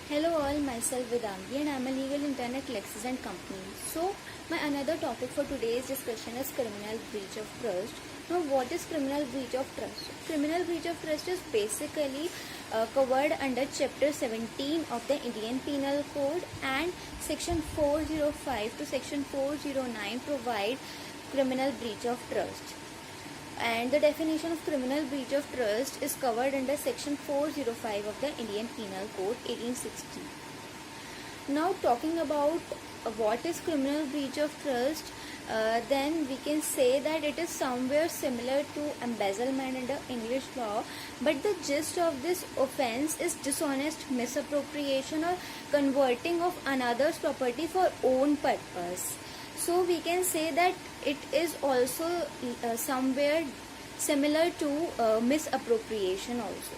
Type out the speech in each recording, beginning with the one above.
Hello all, myself Vedangi and I am a legal intern at Lexis and Company. So, my another topic for today's discussion is criminal breach of trust. Now, what is criminal breach of trust? Criminal breach of trust is basically covered under Chapter 17 of the Indian Penal Code, and Section 405 to Section 409 provide criminal breach of trust. And the definition of criminal breach of trust is covered under Section 405 of the Indian Penal Code 1860. Now, talking about what is criminal breach of trust, then we can say that it is somewhere similar to embezzlement under English law, but the gist of this offense is dishonest misappropriation or converting of another's property for own purpose. So we can say that it is also somewhere similar to misappropriation also.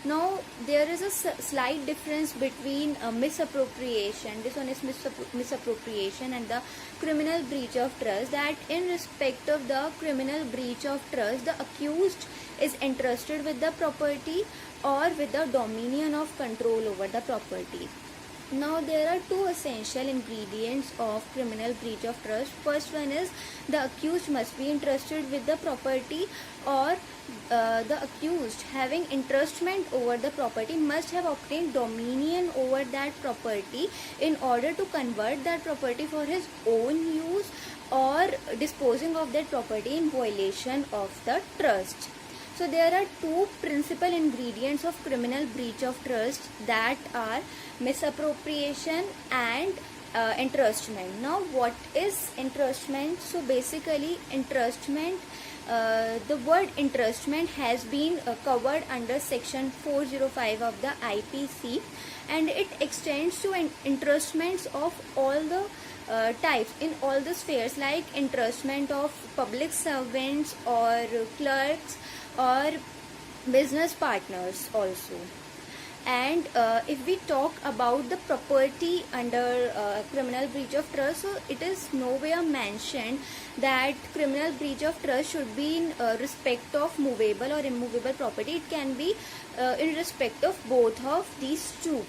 Now, there is a slight difference between misappropriation, dishonest misappropriation, and the criminal breach of trust, that in respect of the criminal breach of trust, the accused is entrusted with the property or with the dominion of control over the property. Now, there are two essential ingredients of criminal breach of trust. First one is the accused must be entrusted with the property, or the accused having entrustment over the property must have obtained dominion over that property in order to convert that property for his own use or disposing of that property in violation of the trust. So there are two principal ingredients of criminal breach of trust, that are misappropriation and entrustment. Now, what is entrustment? So basically, entrustment, the word entrustment has been covered under Section 405 of the IPC, and it extends to entrustments of all the types in all the spheres, like entrustment of public servants or clerks or business partners also. And if we talk about the property under criminal breach of trust, so it is nowhere mentioned that criminal breach of trust should be in respect of movable or immovable property. It can be in respect of both of these two.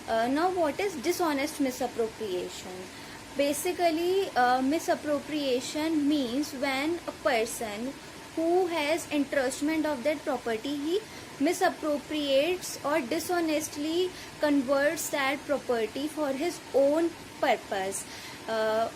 Now, what is dishonest misappropriation? Basically, misappropriation means when a person who has entrustment of that property, he misappropriates or dishonestly converts that property for his own purpose.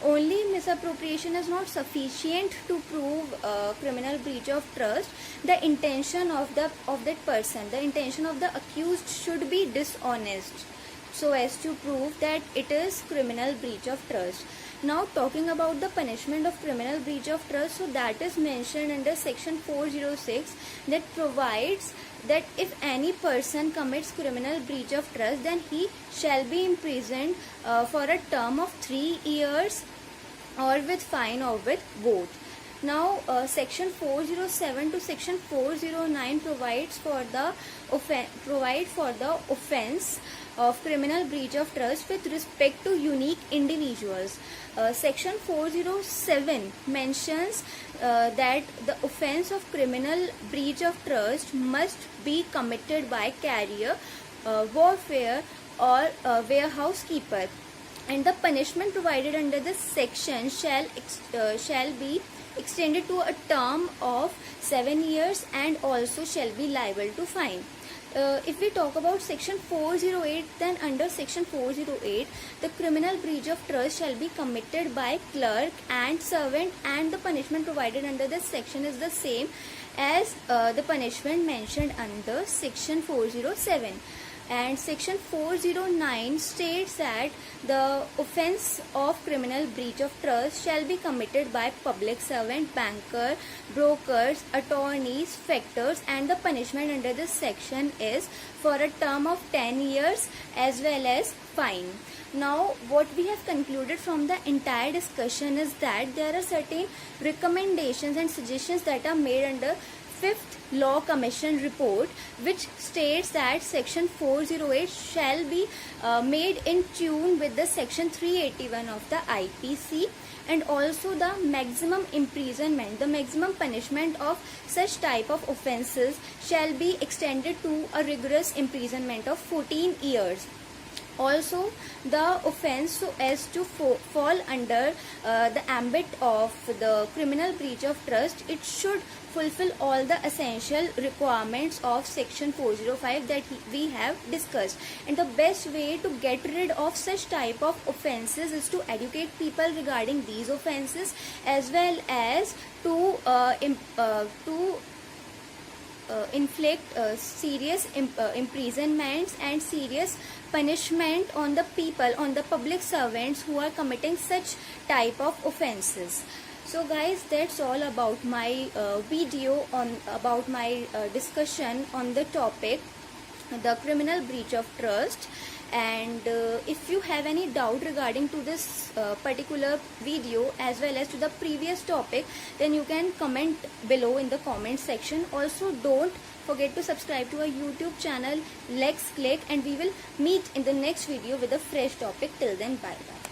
Only misappropriation is not sufficient to prove criminal breach of trust. The intention of that person, the intention of the accused should be dishonest, so as to prove that it is criminal breach of trust. Now, talking about the punishment of criminal breach of trust, so that is mentioned under Section 406, that provides that if any person commits criminal breach of trust, then he shall be imprisoned for a term of 3 years, or with fine, or with both. Now, Section 407 to Section 409 provides for the offense of criminal breach of trust with respect to unique individuals. Section 407 mentions that the offense of criminal breach of trust must be committed by carrier, warfare, or warehouse keeper, and the punishment provided under this section shall be extended to a term of 7 years, and also shall be liable to fine. If we talk about Section 408, then under Section 408, the criminal breach of trust shall be committed by clerk and servant, and the punishment provided under this section is the same as the punishment mentioned under Section 407. And Section 409 states that the offense of criminal breach of trust shall be committed by public servant, banker, brokers, attorneys, factors, and the punishment under this section is for a term of 10 years as well as fine. Now, what we have concluded from the entire discussion is that there are certain recommendations and suggestions that are made under 5th Law Commission report, which states that Section 408 shall be made in tune with the Section 381 of the IPC, and also the maximum imprisonment, the maximum punishment of such type of offences shall be extended to a rigorous imprisonment of 14 years. Also, the offence so as to fall under the ambit of the criminal breach of trust, it should fulfill all the essential requirements of section 405 that we have discussed. And the best way to get rid of such type of offences is to educate people regarding these offences, as well as to inflict serious imprisonments and serious punishment on the people, on the public servants who are committing such type of offenses. So guys, that's all about my video on about my discussion on the topic, the criminal breach of trust. And if you have any doubt regarding to this particular video as well as to the previous topic, then you can comment below in the comment section. Also, don't forget to subscribe to our YouTube channel Lex Click, and we will meet in the next video with a fresh topic. Till then, bye bye.